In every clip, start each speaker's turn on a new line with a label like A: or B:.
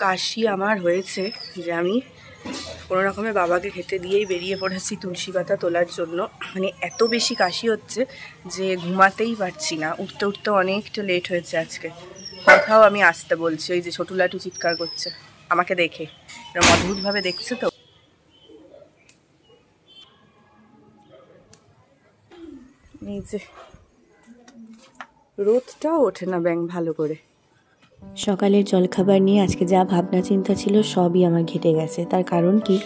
A: কাশি আমার হয়েছে যে আমি কোনো রকমে বাবাকে খেতে দিয়েই বেরিয়ে পড়েছি তুলসী পাতা তোলার জন্য। মানে এত বেশি কাশি হচ্ছে যে ঘুমাতেই পারছি না, উঠতে উঠতে অনেকটা লেট হয়েছে আজকে। কোথাও আমি আসতে বলছি, ওই যে ছোটু লাটু চিৎকার করছে আমাকে দেখে, এরকম অদ্ভুতভাবে দেখছে তো। এই যে রোদটাও ওঠে না ব্যাং ভালো করে।
B: সকালের জলখাবার নিয়ে আজকে যা ভাবনা চিন্তা ছিল সবই আমার ঘেটে গেছে। তার কারণ কি,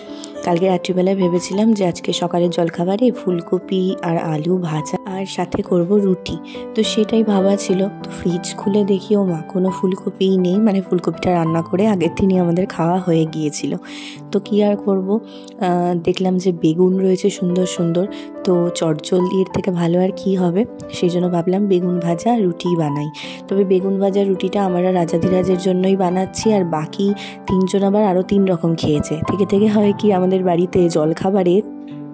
B: কালকে রাত্রিবেলায় ভেবেছিলাম যে আজকে সকালের জলখাবারে ফুলকপি আর আলু ভাজা আর সাথে করব রুটি। তো সেটাই ভাবা ছিল। তো ফ্রিজ খুলে দেখি ও মা কোনো ফুলকপিই নেই, মানে ফুলকপিটা রান্না করে আগের দিনই আমাদের খাওয়া হয়ে গিয়েছিল। তো কী আর করব, দেখলাম যে বেগুন রয়েছে সুন্দর সুন্দর। তো চটজলদির থেকে ভালো আর কি হবে, সেই জন্য ভাবলাম বেগুন ভাজা রুটি বানাই। তবে বেগুন ভাজা রুটিটা আমরা রাজাধিরাজের জন্যই বানাচ্ছি, আর বাকি তিনজন আবার আরও 3 রকম খেয়েছে। থেকে থেকে হয় কি, আমাদের বাড়িতে জলখাবারে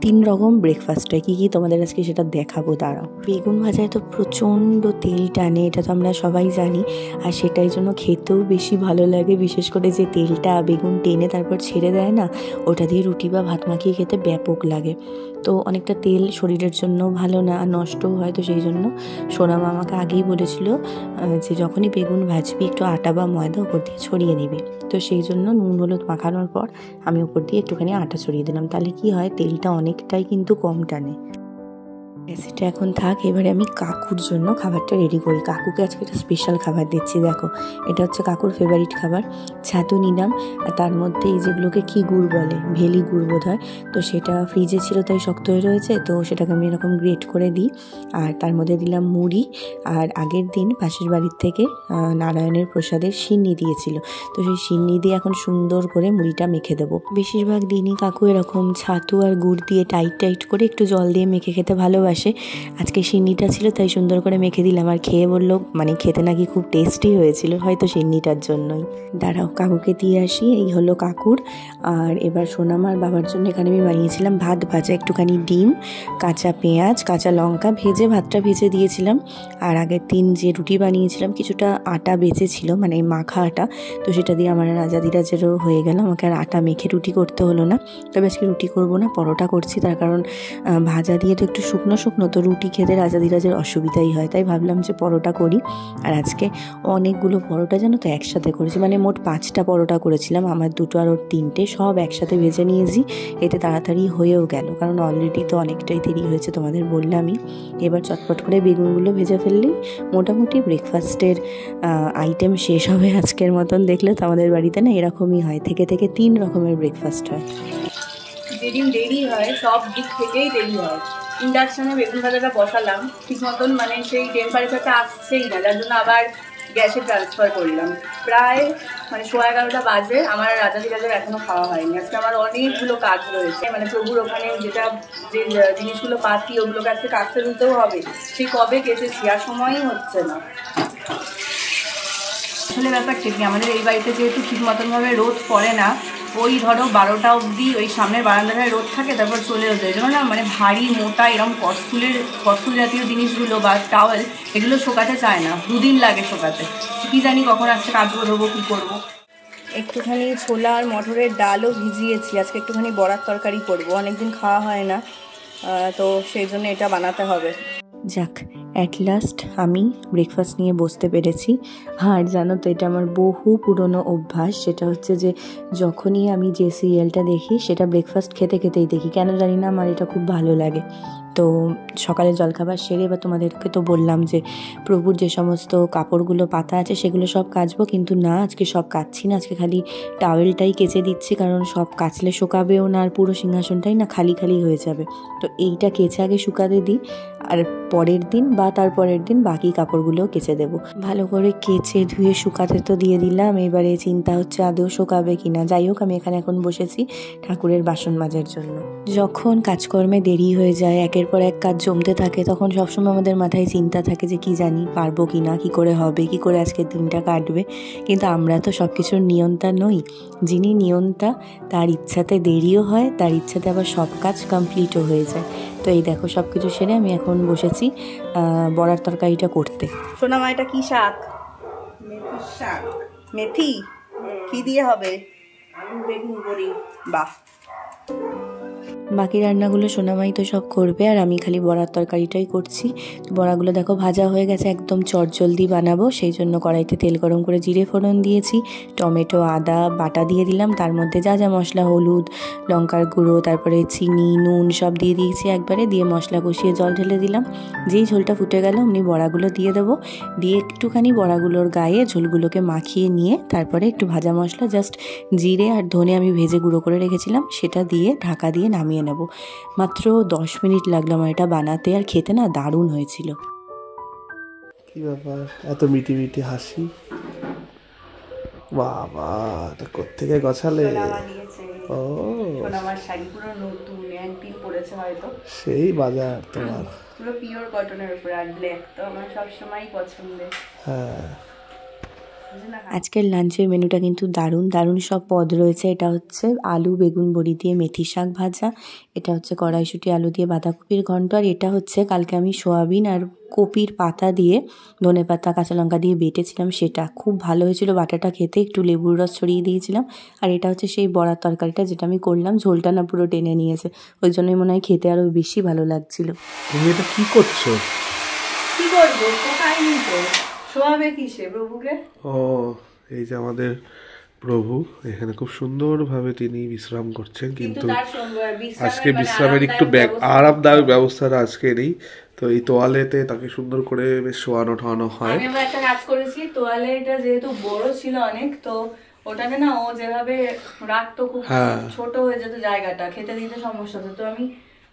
B: 3 রকম ব্রেকফাস্ট হয়। কী তোমাদের আজকে সেটা দেখাবো, দাঁড়াও। বেগুন ভাজায় তো প্রচণ্ড তেল টানে, এটা তো আমরা সবাই জানি, আর সেটাই জন্য খেতেও বেশি ভালো লাগে। বিশেষ করে যে তেলটা বেগুন টেনে তারপর ছেড়ে দেয় না, ওটা দিয়ে রুটি বা ভাত মাখিয়ে খেতে ব্যাপক লাগে। তো অনেকটা তেল শরীরের জন্য ভালো না, আর নষ্টও হয়। তো সেই জন্য সোনামা আমাকে আগেই বলেছিল যে যখনই বেগুন ভাজবি একটু আটা বা ময়দা উপর দিয়ে ছড়িয়ে নিবি। তো সেই জন্য নুন হলুদ মাখানোর পর আমি উপর দিয়ে একটুখানি আটা ছড়িয়ে দিলাম। তাহলে কি হয়, তেলটা অনেকটাই কিন্তু কম টানে। সেটা এখন থাক, এবারে আমি কাকুর জন্য খাবারটা রেডি করি। কাকুকে আজকে একটা স্পেশাল খাবার দিচ্ছি। দেখো, এটা হচ্ছে কাকুর ফেভারিট খাবার। ছাতু নিলাম, আর তার মধ্যে এই যেগুলোকে কি গুড় বলে, ভেলি গুড় বোধ হয়। তো সেটা ফ্রিজে ছিল তাই শক্ত হয়ে রয়েছে, তো সেটাকে আমি এরকম গ্রেট করে দিই। আর তার মধ্যে দিলাম মুড়ি, আর আগের দিন পাশের বাড়ির থেকে নারায়ণের প্রসাদের সিন্নি দিয়েছিল, তো সেই সিন্নি দিয়ে এখন সুন্দর করে মুড়িটা মেখে দেবো। বেশিরভাগ দিনই কাকু এরকম ছাতু আর গুড় দিয়ে টাইট টাইট করে একটু জল দিয়ে মেখে খেতে ভালোবাসে। আজকে সিন্নিটা ছিল তাই সুন্দর করে মেখে দিলাম, আর খেয়ে বললো মানে খেতে নাকি খুব টেস্টি হয়েছিল, হয়তো সিন্নিটার জন্যই। দাঁড়াও কাকুকে দিয়ে আসি। এই হলো কাকুর। আর এবার সোনামার বাবার জন্য এখানে আমি বানিয়েছিলাম ভাত ভাজা, একটুখানি ডিম, কাঁচা পেঁয়াজ, কাঁচা লঙ্কা ভেজে ভাতটা ভেজে দিয়েছিলাম। আর আগের দিন যে রুটি বানিয়েছিলাম কিছুটা আটা বেঁচেছিল, মানে মাখা আটা, তো সেটা দিয়ে আমার রাজাধিরাজেরও হয়ে গেল। আমাকে আর আটা মেখে রুটি করতে হলো না। তবে আজকে রুটি করবো না, পরোটা করছি। তার কারণ ভাজা দিয়ে তো একটু শুকনো শুকনো, তো রুটি খেতে রাজাধিরাজের অসুবিধাই হয়, তাই ভাবলাম যে পরোটা করি। আর আজকে অনেকগুলো পরোটা জানো তো একসাথে করেছি, মানে মোট 5টা পরোটা করেছিলাম। আমার 2টো আর ওর 3টে, সব একসাথে ভেজে নিয়েছি। এতে তাড়াতাড়ি হয়েও গেল, কারণ অলরেডি তো অনেকটাই দেরি হয়েছে তোমাদের বললামই। এবার চটপট করে বেগুনগুলো ভেজে ফেললেই মোটামুটি ব্রেকফাস্টের আইটেম শেষ হবে আজকের মতন। দেখলে তো আমাদের বাড়িতে না এরকমই হয়, থেকে থেকে 3 রকমের ব্রেকফাস্ট হয়।
A: যেদিন দেরি হয় সব দিক থেকেই দেরি হয়। ইন্ডাকশানে বেগুন ভাজাটা বসালাম ঠিক মতন, মানে সেই টেম্পারেচারটা আসছেই না, যার জন্য আবার গ্যাসে ট্রান্সফার করলাম। প্রায় মানে 11:30 বাজে, আমার রাজাধিরাজের এখনও খাওয়া হয়নি। আজকে আমার অনেকগুলো কাজ রয়েছে, মানে প্রভুর ওখানে যে জিনিসগুলো পাতি ওগুলোকে আজকে কাজতে দিতেও হবে। সেই কবে কেটেছি, আর সময়ই হচ্ছে না। আসলে ব্যাপারটা কি, আমাদের এই বাড়িতে যেহেতু ঠিক মতনভাবে রোদ পড়ে না, ওই ধরো 12টা অবধি ওই সামনের বারান্দায় রোদ থাকে, তারপর চলে যেতে। এই জন্য না মানে ভারী মোটা এরকম কস্তুল জাতীয় জিনিসগুলো বা টাওয়েল এগুলো শোকাতে চায় না, 2 দিন লাগে শোকাতে। কী জানি কখন আজকে কাচবো ধোবো কী করবো। একটুখানি ছোলা আর মটরের ডালও ভিজিয়েছি, আজকে একটুখানি বড়ার তরকারি করবো, অনেকদিন খাওয়া হয় না, তো সেই জন্য এটা বানাতে হবে।
B: যাক, অ্যাট লাস্ট আমি ব্রেকফাস্ট নিয়ে বসতে পেরেছি। আর জানো তো, এটা আমার বহু পুরনো অভ্যাস, সেটা হচ্ছে যে যখনই আমি যে সিরিয়ালটা দেখি সেটা ব্রেকফাস্ট খেতে খেতেই দেখি, কেন জানি না আমার এটা খুব ভালো লাগে। তো সকালে জলখাবার সেরে এবার তোমাদেরকে তো বললাম যে প্রভুর যে সমস্ত কাপড়গুলো পাতা আছে সেগুলো সব কাচবো, কিন্তু না আজকে সব কাচছি না, আজকে খালি টাওয়েলটাই কেচে দিচ্ছি, কারণ সব কাচলে শুকাবেও না, আর পুরো সিংহাসনটাই না খালি খালি হয়ে যাবে। তো এইটা কেচে আগে শুকাতে দিই, আর পরের দিন বা তারপরের দিন বাকি কাপড়গুলোও কেচে দেবো। ভালো করে কেচে ধুয়ে শুকাতে তো দিয়ে দিলাম, এবারে চিন্তা হচ্ছে আদৌ শুকাবে কিনা। যাই হোক, আমি এখানে এখন বসেছি ঠাকুরের বাসন মাজার জন্য। যখন কাজকর্মে দেরি হয়ে যায়, একের পর এক কাজ জমতে থাকে, তখন সবসময় আমাদের মাথায় চিন্তা থাকে যে কি জানি পারবো কি না, কী করে হবে, কী করে আজকের দিনটা কাটবে। কিন্তু আমরা তো সব কিছুর নিয়ন্তা নই। যিনি নিয়ন্তা তার ইচ্ছাতে দেরিও হয়, তার ইচ্ছাতে আবার সব কাজ কমপ্লিটও হয়ে যায়। তো এই দেখো সব কিছু সেরে আমি এখন বসেছি বড়ার তরকারিটা করতে।
A: সোনামা, এটা কি শাক? মেথি শাক। মেথি? কি কি দিয়ে হবে? আলু বেগুন বড়ি। বাহ।
B: বাকি রান্নাগুলো সোনামাই তো সব করবে, আর আমি খালি বড়ার তরকারিটাই করছি। বড়াগুলো দেখো ভাজা হয়ে গেছে, একদম চটজলদি বানাবো সেই জন্য কড়াইতে তেল গরম করে জিরে ফোড়ন দিয়েছি, টমেটো আদা বাটা দিয়ে দিলাম, তার মধ্যে যা যা মশলা হলুদ লঙ্কার গুঁড়ো তারপরে চিনি নুন সব দিয়ে দিয়েছি একবারে, দিয়ে মশলা কষিয়ে জল ঢেলে দিলাম। যেই ঝোলটা ফুটে গেল অমনি বড়াগুলো দিয়ে দেবো, দিয়ে একটুখানি বড়াগুলোর গায়ে ঝোলগুলোকে মাখিয়ে নিয়ে তারপরে একটু ভাজা মশলা জাস্ট জিরে আর ধনে আমি ভেজে গুঁড়ো করে রেখেছিলাম সেটা দিয়ে ঢাকা দিয়ে নামিয়ে নেব। মাত্র 10 মিনিট লাগলো আমার এটা বানাতে, আর খেতে না দারুণ হয়েছিল।
C: কি ব্যাপার, এত মিটি মিটি হাসি? বাবা, এটা কোত্থেকে গছালে? ও,
A: আমার শাড়ি পুরো নতুন, অ্যান্টিক পরেছে হয়তো।
C: সেই বাজার তোমার।
A: পুরো পিওর কটনের উপর, আর ব্ল্যাক তো আমার সবসময়ই পছন্দের।
C: হ্যাঁ,
B: আজকের লাঞ্চের মেনুটা কিন্তু দারুণ দারুণ সব পদ রয়েছে। এটা হচ্ছে আলু বেগুন বড়ি দিয়ে মেথি শাক ভাজা, এটা হচ্ছে কড়াইশুঁটি আলু দিয়ে বাঁধাকপির ঘন্ট, আর এটা হচ্ছে কালকে আমি সোয়াবিন আর কপির পাতা দিয়ে ধনে পাতা কাঁচা লঙ্কা দিয়ে বেটেছিলাম, সেটা খুব ভালো হয়েছিল বাটাটা খেতে, একটু লেবুর রস ছড়িয়ে দিয়েছিলাম। আর এটা হচ্ছে সেই বড়ার তরকারিটা যেটা আমি করলাম, ঝোলটা না পুরো টেনে নিয়েছে, ওই জন্যই মনে হয় খেতে আরও বেশি ভালো লাগছিল।
C: তুমি এটা কি করছো?
A: কি করবো, কোথায়নি তো শোয়াবে কিসে প্রভুকে?
C: ও, এই যে আমাদের প্রভু এখানে খুব সুন্দরভাবে তিনি বিশ্রাম করছেন, কিন্তু আজকে বিশ্রামের একটু আরামদায়ক ব্যবস্থাটা আজকে নেই। তো এই তোয়ালেতে তাকে সুন্দর করে বেশ শোয়ানো ঠানো হয়।
A: আমি একটা কাজ করেছি, তোয়ালেটা যেহেতু বড় ছিল অনেক, তো ওটাকে না ও যেভাবে রাখতো খুব ছোট হয়ে যেত জায়গাটা, খেতে দিতে সমস্যা হতো, তো আমি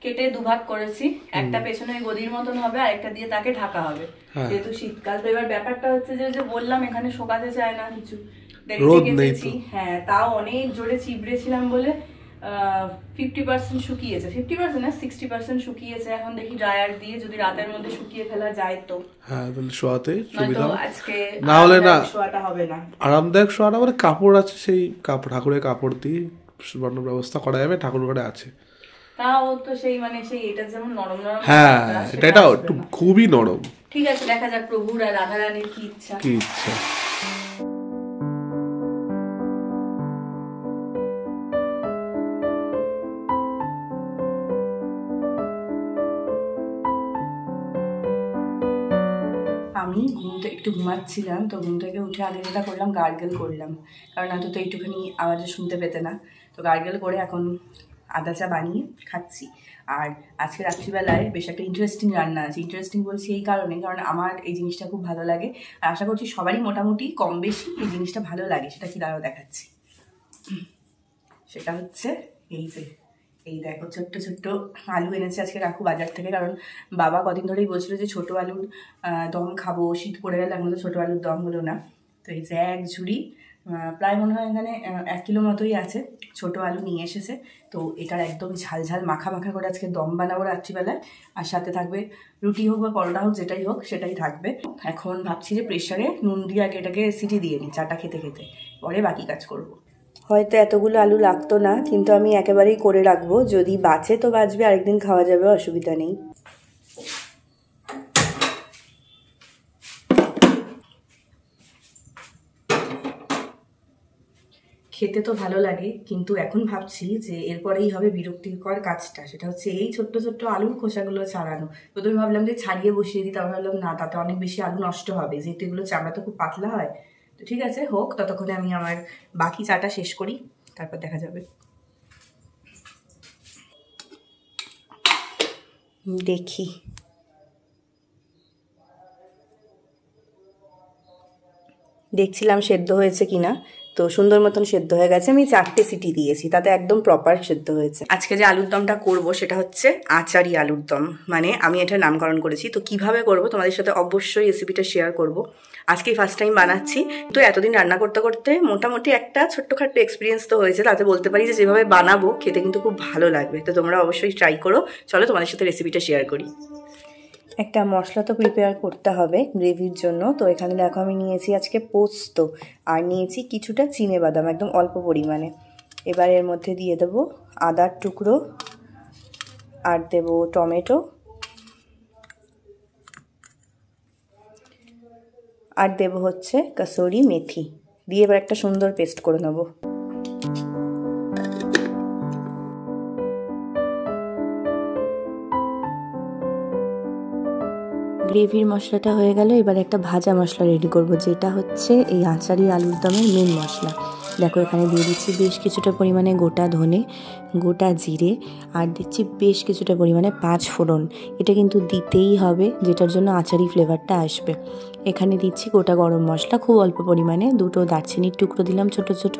A: কেটে দুভাগ করেছি, একটা পেছনে গদির মতন হবে আর একটা দিয়ে তাকে ঢাকা হবে, যেহেতু শীতকাল। তো এবার ব্যাপারটা হচ্ছে যে বললাম এখানে শোকাতে চায় না কিছু,
C: রোদ নেই তো।
A: হ্যাঁ, তাও অনেক জোরে চিবড়েছিলাম বলে 50% শুকিয়েছে, 50% না 60% শুকিয়েছে। এখন দেখি ড্রায়ার দিয়ে যদি রাতের মধ্যে শুকিয়ে ফেলা যায় তো
C: হ্যাঁ, তাহলে শোয়াতে সুবিধা।
A: আজকে
C: না হলে না
A: শোয়াটা হবে না,
C: আরামদায়ক শোয়াটা মানে কাপড় আছে, সেই কাপড় ঠাকুরের কাপড় দিয়ে শোয়ানোর ব্যবস্থা করা যাবে, ঠাকুর ঘরে আছে।
A: তাও তো সেই মানে সেই এটা যেমন নরম নরম,
C: হ্যাঁ এটা একটু খুবই নরম।
A: ঠিক আছে, দেখা যাক প্রভুর আর রাধা রানীর কি ইচ্ছা। আমি একটু ঘুমাচ্ছিলাম, তো ঘুম থেকে উঠে আগে যেটা করলাম গার্গেল করলাম, কারণ এত তো একটুখানি আওয়াজে শুনতে পেতে না, তো গার্গেল করে এখন আদা চা বানিয়ে খাচ্ছি। আর আজকে রাত্রিবেলায় বেশ একটা ইন্টারেস্টিং রান্না আছে। ইন্টারেস্টিং বলছি এই কারণে, কারণ আমার এই জিনিসটা খুব ভালো লাগে, আর আশা করছি সবারই মোটামুটি কম বেশি এই জিনিসটা ভালো লাগে। সেটা কি দাঁড়াও দেখাচ্ছি। সেটা হচ্ছে এই দেখো ছোট্ট ছোট্ট আলু এনেছে আজকে কাকু বাজার থেকে, কারণ বাবা কদিন ধরেই বলছিল যে ছোটো আলুর দম খাবো, শীত পড়ে গেলে এখন তো ছোটো আলুর দম হলো না। তো এই যে এক ঝুড়ি প্রায় মনে হয় এখানে 1 কিলো মতোই আছে ছোটো আলু নিয়ে এসেছে। তো এটার একদম ঝাল ঝাল মাখা মাখা করে আজকে দম বানাবো রাত্রিবেলায়, আর সাথে থাকবে রুটি হোক বা পরোটা হোক যেটাই হোক সেটাই থাকবে। এখন ভাবছি যে প্রেশারে নুন দিয়ে আগে এটাকে সিটি দিয়ে নিই চাটা খেতে খেতে, পরে বাকি কাজ করবো।
B: হয়তো এতগুলো আলু লাগতো না, কিন্তু আমি একেবারেই করে রাখবো, যদি বাঁচে তো বাঁচবে, আরেকদিন খাওয়া যাবে, অসুবিধা নেই।
A: খেতে তো ভালো লাগে, কিন্তু এখন ভাবছি যে এরপরেই হবে বিরক্তিকর কাজটা, সেটা হচ্ছে এই ছোট্ট ছোট্ট আলুর খোসাগুলো ছাড়ানো। প্রথমে ভাবলাম যে ছাড়িয়ে বসিয়ে দিই, তারপর ভাবলাম না, তাতে অনেক বেশি আলু নষ্ট হবে, যেহেতু এগুলো চামড়া তো খুব পাতলা হয়। তো ঠিক আছে, হোক, ততক্ষণে আমি আমার বাকি চাটা শেষ করি, তারপর দেখা যাবে।
B: দেখি দেখছিলাম সেদ্ধ হয়েছে কিনা, তো সুন্দর মতন সেদ্ধ হয়ে গেছে। আমি 4টে সিটি দিয়েছি, তাতে একদম প্রপার সেদ্ধ হয়েছে।
A: আজকে যে আলুর দমটা করব সেটা হচ্ছে আচারি আলুর দম, মানে আমি এটার নামকরণ করেছি। তো কিভাবে করব তোমাদের সাথে অবশ্যই রেসিপিটা শেয়ার করব। আজকেই ফার্স্ট টাইম বানাচ্ছি, তো এতদিন রান্না করতে করতে মোটামুটি একটা ছোট্টখাট্ট এক্সপিরিয়েন্স তো হয়েছে, তাতে বলতে পারি যে যেভাবে বানাবো খেতে কিন্তু খুব ভালো লাগবে। তো তোমরা অবশ্যই ট্রাই করো। চলো তোমাদের সাথে রেসিপিটা শেয়ার করি।
B: একটা মশলা তো প্রিপেয়ার করতে হবে গ্রেভির জন্য। তো এখানে দেখো আমি নিয়েছি আজকে পোস্ত, আর নিয়েছি কিছুটা চিনেবাদাম, একদম অল্প পরিমাণে। এবার এর মধ্যে দিয়ে দেবো আদার টুকরো, আর দেবো টমেটো, আর দেবো হচ্ছে কসুরি মেথি, দিয়ে এবার একটা সুন্দর পেস্ট করে নেবো। গ্রেভির মশলাটা হয়ে গেল, এবার একটা ভাজা মশলা রেডি করব, যেটা হচ্ছে এই আচারি আলুর দমের মেন মশলা। দেখো এখানে দিয়ে দিচ্ছি বেশ কিছুটা পরিমাণে গোটা ধনে, গোটা জিরে, আর দিচ্ছি বেশ কিছুটা পরিমাণে 5 ফোড়ন। এটা কিন্তু দিতেই হবে, যেটার জন্য আচারি ফ্লেভারটা আসবে। এখানে দিচ্ছি গোটা গরম মশলা খুব অল্প পরিমাণে, 2টো দারচিনির টুকরো দিলাম ছোট ছোট,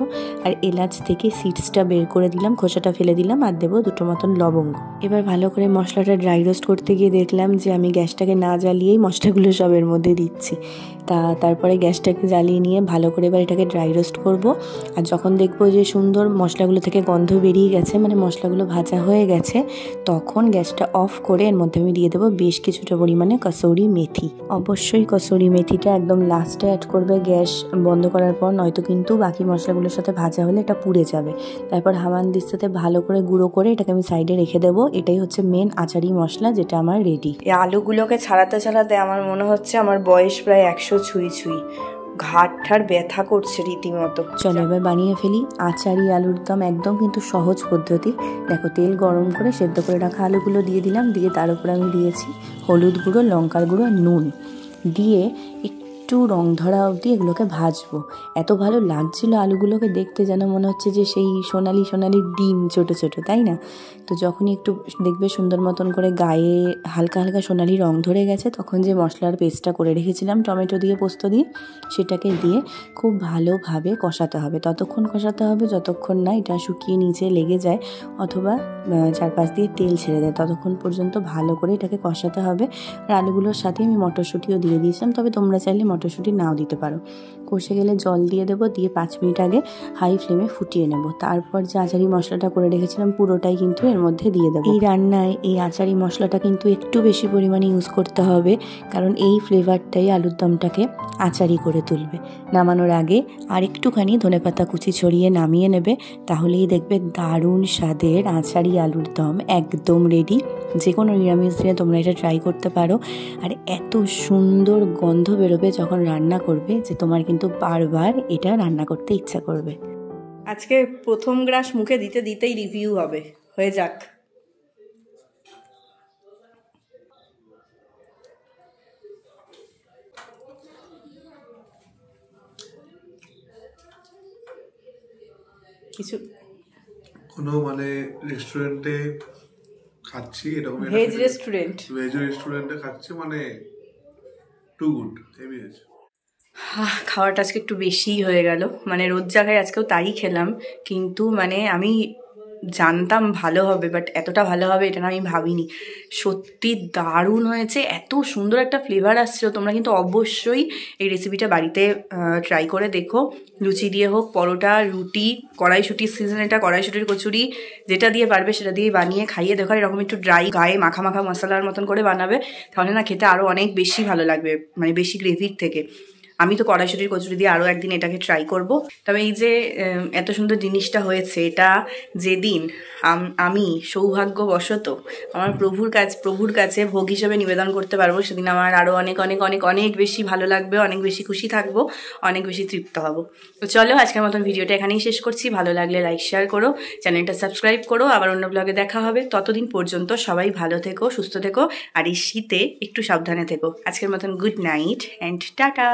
B: আর এলাচ থেকে সিডসটা বের করে দিলাম, খোসাটা ফেলে দিলাম, আর দেবো 2টো মতন লবঙ্গ। এবার ভালো করে মশলাটা ড্রাই রোস্ট করতে গিয়ে দেখলাম যে আমি গ্যাসটাকে না জ্বালিয়েই মশলাগুলো সব এর মধ্যে দিচ্ছি। তারপরে গ্যাসটাকে জ্বালিয়ে নিয়ে ভালো করে এবার এটাকে ড্রাই রোস্ট করব। আর যখন দেখবো যে সুন্দর মশলাগুলো থেকে গন্ধ বেরিয়ে গেছে, মানে মশলাগুলো ভাজা হয়ে গেছে, তখন গ্যাসটা অফ করে এর মধ্যে আমি দিয়ে দেবো বেশ কিছুটা পরিমাণে কসুরি মেথি। অবশ্যই কসুরি মেথিটা একদম লাস্টে অ্যাড করবে গ্যাস বন্ধ করার পর, নয়তো কিন্তু বাকি মশলাগুলোর সাথে ভাজা হলে এটা পুড়ে যাবে। তারপর হামানদিস্তাতে ভালো করে গুঁড়ো করে এটাকে আমি সাইডে রেখে দেবো। এটাই হচ্ছে মেন আচারি মশলা, যেটা আমার রেডি। এই আলুগুলোকে ছাড়াতে ছাড়াতে আমার মনে হচ্ছে আমার বয়স প্রায় 100 ছুঁই। ঘাট ঠাড় ব্যথা করছে রীতিমতো। চলো এবার বানিয়ে ফেলি আচারি আলুর দম। একদম কিন্তু সহজ পদ্ধতি। দেখো তেল গরম করে সেদ্ধ করে রাখা আলুগুলো দিয়ে দিলাম, দিয়ে তার উপরে আমি দিয়েছি হলুদ গুঁড়ো, লঙ্কার গুঁড়ো, নুন দিয়ে একটু রং ধরা অবধি এগুলোকে ভাজবো। এত ভালো লাগছিল আলুগুলোকে দেখতে, যেন মনে হচ্ছে যে সেই সোনালি সোনালি ডিম ছোট ছোট, তাই না? তো যখনই একটু দেখবে সুন্দর মতন করে গায়ে হালকা হালকা সোনালি রং ধরে গেছে, তখন যে মশলার পেস্টটা করে রেখেছিলাম টমেটো দিয়ে পোস্ত দিয়ে, সেটাকে দিয়ে খুব ভালোভাবে কষাতে হবে। ততক্ষণ কষাতে হবে যতক্ষণ না এটা শুকিয়ে নিচে লেগে যায় অথবা চারপাশ দিয়ে তেল ছেড়ে দেয়, ততক্ষণ পর্যন্ত ভালো করে এটাকে কষাতে হবে। আর আলুগুলোর সাথে আমি মটরশুঁটিও দিয়ে দিয়েছিলাম, তবে তোমরা চাইলে মটরশুঁটি নাও দিতে পারো। কষে গেলে জল দিয়ে দেবো, দিয়ে 5 মিনিট আগে হাই ফ্লেমে ফুটিয়ে নেব। তারপর যে আচারি মশলাটা করে রেখেছিলাম পুরোটাই কিন্তু এর মধ্যে দিয়ে দেবো। এই রান্নায় এই আচারি মশলাটা কিন্তু একটু বেশি পরিমাণে ইউজ করতে হবে, কারণ এই ফ্লেভারটাই আলুর দমটাকে আচারি করে তুলবে। নামানোর আগে আর একটুখানি ধনেপাতা কুচি ছড়িয়ে নামিয়ে নেবে, তাহলেই দেখবে দারুণ স্বাদের আচারি আলুর দম একদম রেডি। যে কোনো নিরামিষ দিনে তোমরা এটা ট্রাই করতে পারো। আর এত সুন্দর গন্ধ বেরোবে যখন রান্না করবে, যে তোমার কিন্তু বারবার এটা রান্না করতে ইচ্ছা করবে। আজকে প্রথম গ্রাস মুখে দিতে দিতেই রিভিউ হবে, হয়ে যাক। কিছু
C: কোনো মানে রেস্টুরেন্টে খাচ্ছি এরকম,
B: ভেজ রেস্টুরেন্টে খাচ্ছি, মানে টু গুড, হেভি আছে। খাওয়াটা আজকে একটু বেশিই হয়ে গেল, মানে রোজ জায়গায় আজকেও তাই খেলাম, কিন্তু মানে আমি জানতাম ভালো হবে, বাট এতটা ভালো হবে এটা না আমি ভাবিনি। সত্যি দারুণ হয়েছে, এত সুন্দর একটা ফ্লেভার আসছিল। তোমরা কিন্তু অবশ্যই এই রেসিপিটা বাড়িতে ট্রাই করে দেখো। লুচি দিয়ে হোক, পরোটা, রুটি, কড়াইশুটির সিজন এটা, কড়াইশুটির কচুরি, যেটা দিয়ে পারবে সেটা দিয়ে বানিয়ে খাইয়ে দেখো। এরকম একটু ড্রাই গায়ে মাখা মাখা মশলার মতন করে বানাবে, তাহলে না খেতে আরও অনেক বেশি ভালো লাগবে, মানে বেশি গ্রেভির থেকে। আমি তো কড়াইশুটির কচুরি দিয়ে আরও একদিন এটাকে ট্রাই করব। তবে এই যে এত সুন্দর জিনিসটা হয়েছে, এটা যেদিন আমি সৌভাগ্যবশত আমার প্রভুর কাছে ভোগ হিসেবে নিবেদন করতে পারবো, সেদিন আমার আরও অনেক অনেক অনেক অনেক বেশি ভালো লাগবে, অনেক বেশি খুশি থাকবো, অনেক বেশি তৃপ্ত হব। তো চলো আজকের মতন ভিডিওটা এখানেই শেষ করছি। ভালো লাগলে লাইক শেয়ার করো, চ্যানেলটা সাবস্ক্রাইব করো। আবার অন্য ব্লগে দেখা হবে। ততদিন পর্যন্ত সবাই ভালো থেকো, সুস্থ থেকো, আর এই শীতে একটু সাবধানে থেকো। আজকের মতন গুড নাইট অ্যান্ড টাটা।